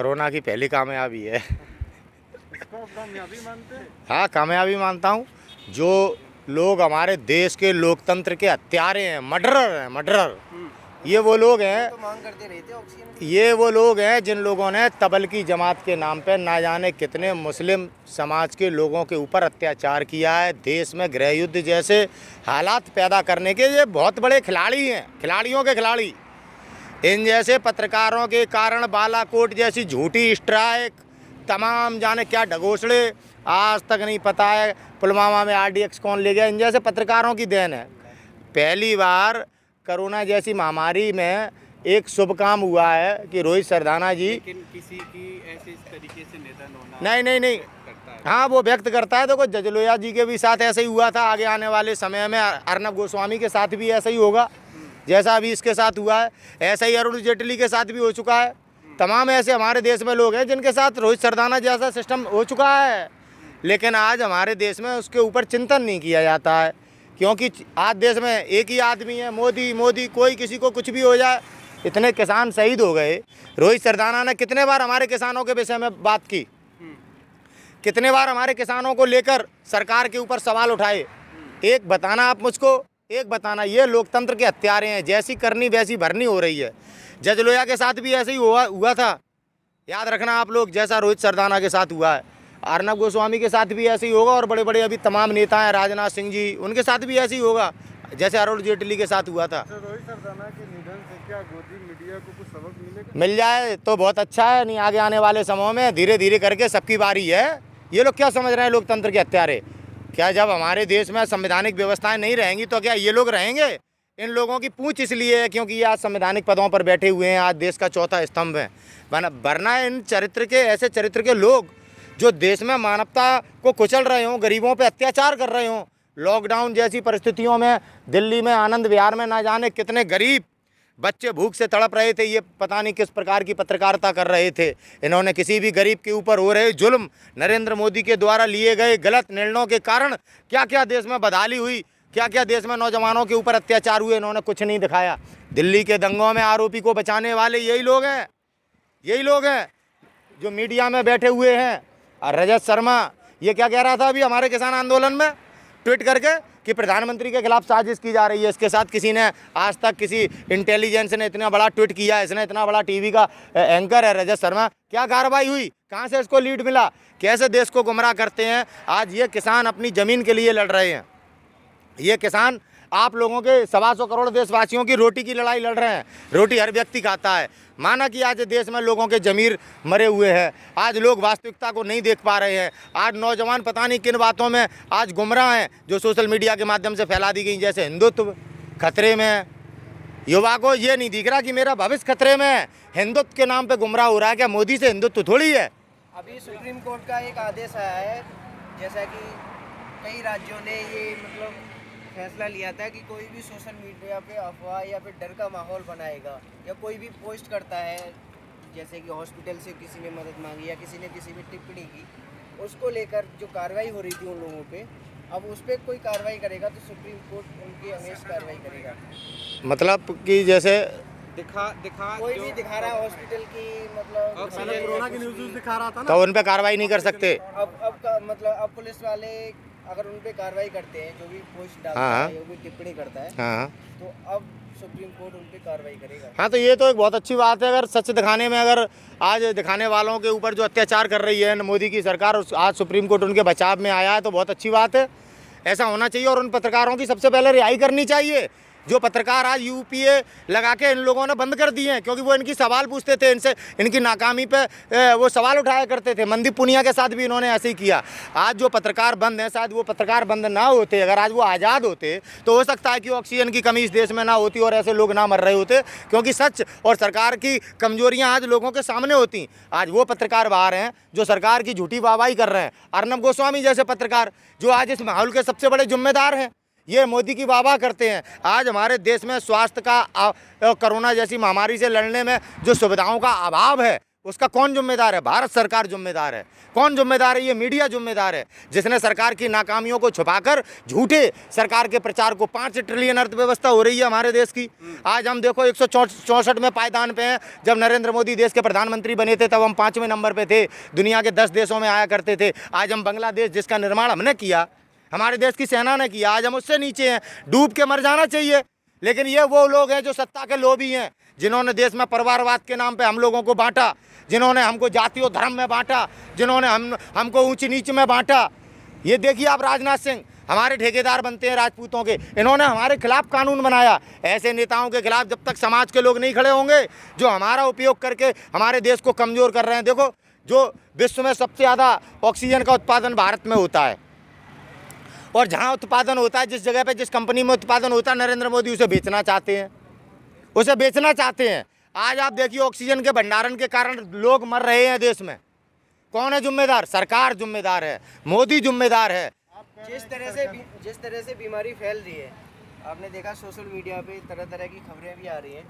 Corona की पहली कामयाबी है। इसको आप कामयाबी मानते हैं? हाँ, कामयाबी मानता हूँ। जो लोग हमारे देश के लोकतंत्र के हत्यारे हैं, मर्डरर हैं, मर्डरर, ये वो लोग हैं, तो मांग करते रहते ऑक्सीजन की। ये वो लोग हैं जिन लोगों ने तबलकी जमात के नाम पे ना जाने कितने मुस्लिम समाज के लोगों के ऊपर अत्याचार किया है। देश में गृह युद्ध जैसे हालात पैदा करने के ये बहुत बड़े खिलाड़ी हैं, खिलाड़ियों के खिलाड़ी। इन जैसे पत्रकारों के कारण बालाकोट जैसी झूठी स्ट्राइक, तमाम जाने क्या ढगोसड़े, आज तक नहीं पता है पुलवामा में RDX कौन ले गया। इन जैसे पत्रकारों की देन है। पहली बार कोरोना जैसी महामारी में एक शुभ काम हुआ है कि रोहित सरदाना जी, लेकिन किसी की ऐसे इस तरीके से निधन होना नहीं करता है। हाँ, वो व्यक्त करता है। देखो, जजलोया जी के भी साथ ऐसे ही हुआ था। आगे आने वाले समय में अर्नब गोस्वामी के साथ भी ऐसा ही होगा, जैसा अभी इसके साथ हुआ है। ऐसा ही अरुण जेटली के साथ भी हो चुका है। तमाम ऐसे हमारे देश में लोग हैं जिनके साथ रोहित सरदाना जैसा सिस्टम हो चुका है, लेकिन आज हमारे देश में उसके ऊपर चिंतन नहीं किया जाता है, क्योंकि आज देश में एक ही आदमी है, मोदी। कोई किसी को कुछ भी हो जाए। इतने किसान शहीद हो गए। रोहित सरदाना ने कितने बार हमारे किसानों के विषय में बात की, कितने बार हमारे किसानों को लेकर सरकार के ऊपर सवाल उठाए। एक बताना आप मुझको, एक बताना, ये लोकतंत्र के हत्यारे हैं। जैसी करनी वैसी भरनी हो रही है। जजलोया के साथ भी ऐसे ही हुआ था, याद रखना आप लोग, जैसा रोहित सरदाना के साथ हुआ है। अर्नब गोस्वामी के साथ भी ऐसे ही होगा, और बड़े बड़े अभी तमाम नेता हैं, राजनाथ सिंह जी, उनके साथ भी ऐसे ही होगा जैसे अरुण जेटली के साथ हुआ था। रोहित सरदाना के निधन से क्या गोदी मीडिया को कुछ सबक मिलेगा? मिल जाए तो बहुत अच्छा है, नहीं आगे आने वाले समय में धीरे धीरे करके सबकी बारी है। ये लोग क्या समझ रहे हैं लोकतंत्र के हत्यारे? क्या जब हमारे देश में संवैधानिक व्यवस्थाएं नहीं रहेंगी तो क्या ये लोग रहेंगे? इन लोगों की पूंछ इसलिए है क्योंकि ये आज संवैधानिक पदों पर बैठे हुए हैं, आज देश का चौथा स्तंभ है। वरना इन ऐसे चरित्र के लोग जो देश में मानवता को कुचल रहे हों, गरीबों पे अत्याचार कर रहे हों, लॉकडाउन जैसी परिस्थितियों में दिल्ली में आनंद विहार में ना जाने कितने गरीब बच्चे भूख से तड़प रहे थे, ये पता नहीं किस प्रकार की पत्रकारिता कर रहे थे। इन्होंने किसी भी गरीब के ऊपर हो रहे जुल्म, नरेंद्र मोदी के द्वारा लिए गए गलत निर्णयों के कारण क्या क्या देश में बदहाली हुई, क्या क्या देश में नौजवानों के ऊपर अत्याचार हुए, इन्होंने कुछ नहीं दिखाया। दिल्ली के दंगों में आरोपी को बचाने वाले यही लोग हैं जो मीडिया में बैठे हुए हैं। और रजत शर्मा ये क्या कह रहा था अभी हमारे किसान आंदोलन में ट्वीट करके कि प्रधानमंत्री के खिलाफ साजिश की जा रही है। इसके साथ किसी ने आज तक किसी इंटेलिजेंस ने इतना बड़ा ट्वीट किया, इसने इतना बड़ा टीवी का एंकर है रजत शर्मा। क्या कार्रवाई हुई? कहाँ से इसको लीड मिला? कैसे देश को गुमराह करते हैं? आज ये किसान अपनी ज़मीन के लिए लड़ रहे हैं। ये किसान आप लोगों के 125 करोड़ देशवासियों की रोटी की लड़ाई लड़ रहे हैं। रोटी हर व्यक्ति खाता है। माना कि आज देश में लोगों के ज़मीर मरे हुए हैं, आज लोग वास्तविकता को नहीं देख पा रहे हैं। आज नौजवान पता नहीं किन बातों में आज गुमराह हैं जो सोशल मीडिया के माध्यम से फैला दी गई, जैसे हिंदुत्व खतरे में है। युवा को ये नहीं दिख रहा कि मेरा भविष्य खतरे में है। हिंदुत्व के नाम पर गुमराह हो रहा है। क्या मोदी से हिंदुत्व थोड़ी है? अभी सुप्रीम कोर्ट का एक आदेश आया है, जैसा कि कई राज्यों ने ये मतलब फैसला लिया था कि कोई भी सोशल मीडिया पे अफवाह या फिर डर का माहौल बनाएगा या कोई भी पोस्ट करता है, जैसे कि हॉस्पिटल से किसी ने मदद मांगी या किसी ने किसी भी टिप्पणी की, उसको लेकर जो कार्रवाई हो रही थी उन लोगों पे, अब उस पर कोई कार्रवाई करेगा तो सुप्रीम कोर्ट उनकी हमेशा कार्रवाई करेगा। मतलब कि जैसे कोई भी दिखा रहा है हॉस्पिटल की, मतलब कोरोना की न्यूज़ दिखा रहा था ना, तो उन पर कार्रवाई नहीं कर सकते। अब पुलिस वाले अगर उन पे कार्रवाई करते हैं, जो भी पोस्ट डालता है, जो भी टिप्पणी करता है, तो अब सुप्रीम कोर्ट उन पे कार्रवाई करेगा। हाँ, तो ये तो एक बहुत अच्छी बात है। अगर सच दिखाने में, अगर आज दिखाने वालों के ऊपर जो अत्याचार कर रही है मोदी की सरकार, आज सुप्रीम कोर्ट उनके बचाव में आया है तो बहुत अच्छी बात है। ऐसा होना चाहिए और उन पत्रकारों की सबसे पहले रिहाई करनी चाहिए जो पत्रकार आज UPA लगा के इन लोगों ने बंद कर दिए हैं, क्योंकि वो इनकी सवाल पूछते थे, इनसे इनकी नाकामी पे वो सवाल उठाया करते थे। मनदीप पुनिया के साथ भी इन्होंने ऐसे ही किया। आज जो पत्रकार बंद हैं, शायद वो पत्रकार बंद ना होते, अगर आज वो आज़ाद होते तो हो सकता है कि ऑक्सीजन की कमी इस देश में ना होती और ऐसे लोग ना मर रहे होते, क्योंकि सच और सरकार की कमजोरियाँ आज लोगों के सामने होती। आज वो पत्रकार बाहर हैं जो सरकार की झूठी वाहवाही कर रहे हैं। अर्नब गोस्वामी जैसे पत्रकार जो आज इस माहौल के सबसे बड़े जिम्मेदार हैं, ये मोदी की वाहवाह करते हैं। आज हमारे देश में स्वास्थ्य का कोरोना जैसी महामारी से लड़ने में जो सुविधाओं का अभाव है उसका कौन जिम्मेदार है? भारत सरकार जिम्मेदार है। कौन जिम्मेदार है? ये मीडिया जिम्मेदार है, जिसने सरकार की नाकामियों को छुपाकर झूठे सरकार के प्रचार को 5 ट्रिलियन अर्थव्यवस्था हो रही है हमारे देश की। आज हम देखो 164 में पायदान पे हैं। जब नरेंद्र मोदी देश के प्रधानमंत्री बने थे तब हम 5वें नंबर पे थे, दुनिया के 10 देशों में आया करते थे। आज हम बांग्लादेश, जिसका निर्माण हमने किया, हमारे देश की सेना ने किया, आज हम उससे नीचे हैं। डूब के मर जाना चाहिए। लेकिन ये वो लोग हैं जो सत्ता के लोभी हैं, जिन्होंने देश में परिवारवाद के नाम पे हम लोगों को बांटा, जिन्होंने हमको जाति और धर्म में बांटा, जिन्होंने हमको ऊंच नीच में बांटा। ये देखिए आप, राजनाथ सिंह हमारे ठेकेदार बनते हैं राजपूतों के, इन्होंने हमारे खिलाफ कानून बनाया। ऐसे नेताओं के खिलाफ जब तक समाज के लोग नहीं खड़े होंगे, जो हमारा उपयोग करके हमारे देश को कमज़ोर कर रहे हैं। देखो, जो विश्व में सबसे ज़्यादा ऑक्सीजन का उत्पादन भारत में होता है, और जहाँ उत्पादन होता है, जिस जगह पे, जिस कंपनी में उत्पादन होता है, नरेंद्र मोदी उसे बेचना चाहते हैं, उसे बेचना चाहते हैं। आज आप देखिए, ऑक्सीजन के भंडारण के कारण लोग मर रहे हैं देश में। कौन है जिम्मेदार? सरकार जिम्मेदार है, मोदी जिम्मेदार है। जिस तरह से बीमारी फैल रही है, आपने देखा सोशल मीडिया पे तरह तरह की खबरें भी आ रही हैं,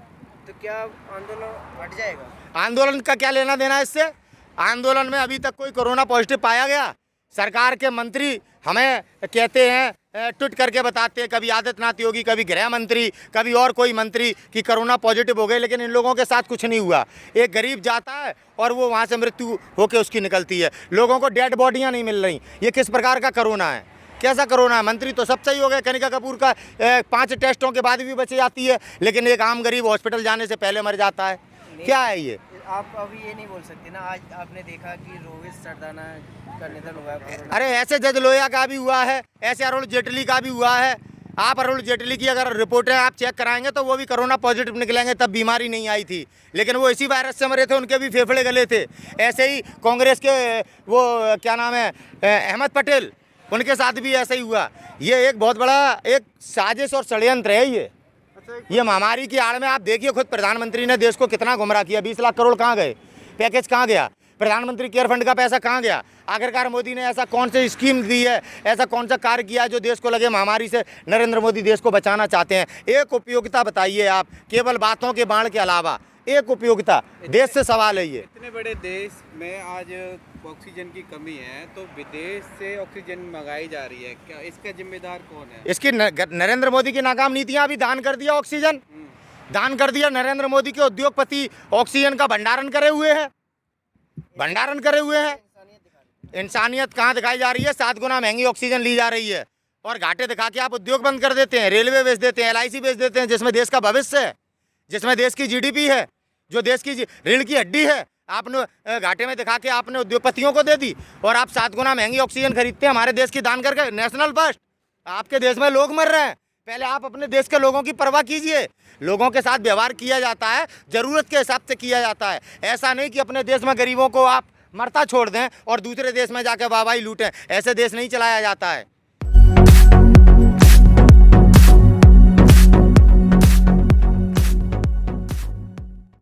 तो क्या आंदोलन हट जाएगा? आंदोलन का क्या लेना देना है इससे? आंदोलन में अभी तक कोई कोरोना पॉजिटिव पाया गया? सरकार के मंत्री हमें कहते हैं, ट्वीट करके बताते हैं, कभी आदित्यनाथ योगी, कभी गृह मंत्री, कभी और कोई मंत्री, कि कोरोना पॉजिटिव हो गए, लेकिन इन लोगों के साथ कुछ नहीं हुआ। एक गरीब जाता है और वो वहाँ से मृत्यु होकर उसकी निकलती है। लोगों को डेड बॉडियाँ नहीं मिल रही। ये किस प्रकार का कोरोना है? कैसा कोरोना है? मंत्री तो सब सही हो गए, कनिका कपूर का 5 टेस्टों के बाद भी बच जाती है, लेकिन एक आम गरीब हॉस्पिटल जाने से पहले मर जाता है। क्या है ये? आप अभी ये नहीं बोल सकते ना। आज आपने देखा कि रोहित सरदाना का निधन हुआ है। अरे ऐसे जज लोहिया का भी हुआ है, ऐसे अरुण जेटली का भी हुआ है। आप अरुण जेटली की अगर रिपोर्टें आप चेक कराएंगे तो वो भी कोरोना पॉजिटिव निकलेंगे, तब बीमारी नहीं आई थी, लेकिन वो इसी वायरस से मरे थे, उनके भी फेफड़े गले थे। ऐसे ही कांग्रेस के वो क्या नाम है, अहमद पटेल, उनके साथ भी ऐसा ही हुआ। ये एक बहुत बड़ा एक साजिश और षड्यंत्र है ये महामारी की आड़ में। आप देखिए, खुद प्रधानमंत्री ने देश को कितना गुमराह किया। 20 लाख करोड़ कहाँ गए? पैकेज कहाँ गया? प्रधानमंत्री केयर फंड का पैसा कहाँ गया? आखिरकार मोदी ने ऐसा कौन सी स्कीम दी है, ऐसा कौन सा कार्य किया जो देश को लगे महामारी से नरेंद्र मोदी देश को बचाना चाहते हैं? एक उपयोगिता बताइए आप, केवल बातों के बाण के अलावा एक उपयोगिता। देश से सवाल है ये। इतने बड़े देश में आज ऑक्सीजन की कमी है, तो विदेश से ऑक्सीजन मंगाई जा रही है, क्या इसका जिम्मेदार कौन है? इसकी नरेंद्र मोदी की नाकाम नीतियां। अभी दान कर दिया ऑक्सीजन, दान कर दिया। नरेंद्र मोदी के उद्योगपति ऑक्सीजन का भंडारण करे हुए हैं, भंडारण करे हुए हैं। इंसानियत कहाँ दिखाई जा रही है? 7 गुना महंगी ऑक्सीजन ली जा रही है, और घाटे दिखा के आप उद्योग बंद कर देते हैं, रेलवे बेच देते हैं, LIC बेच देते हैं, जिसमें देश का भविष्य है, जिसमें देश की GDP है, जो देश की रीढ़ की हड्डी है। आपने घाटे में दिखा के आपने उद्योगपतियों को दे दी, और आप 7 गुना महंगी ऑक्सीजन खरीदते हैं हमारे देश की दान करके। National first. आपके देश में लोग मर रहे हैं, पहले आप अपने देश के लोगों की परवाह कीजिए। लोगों के साथ व्यवहार किया जाता है, ज़रूरत के हिसाब से किया जाता है। ऐसा नहीं कि अपने देश में गरीबों को आप मरता छोड़ दें और दूसरे देश में जाकर वाहवाही लूटें। ऐसे देश नहीं चलाया जाता है।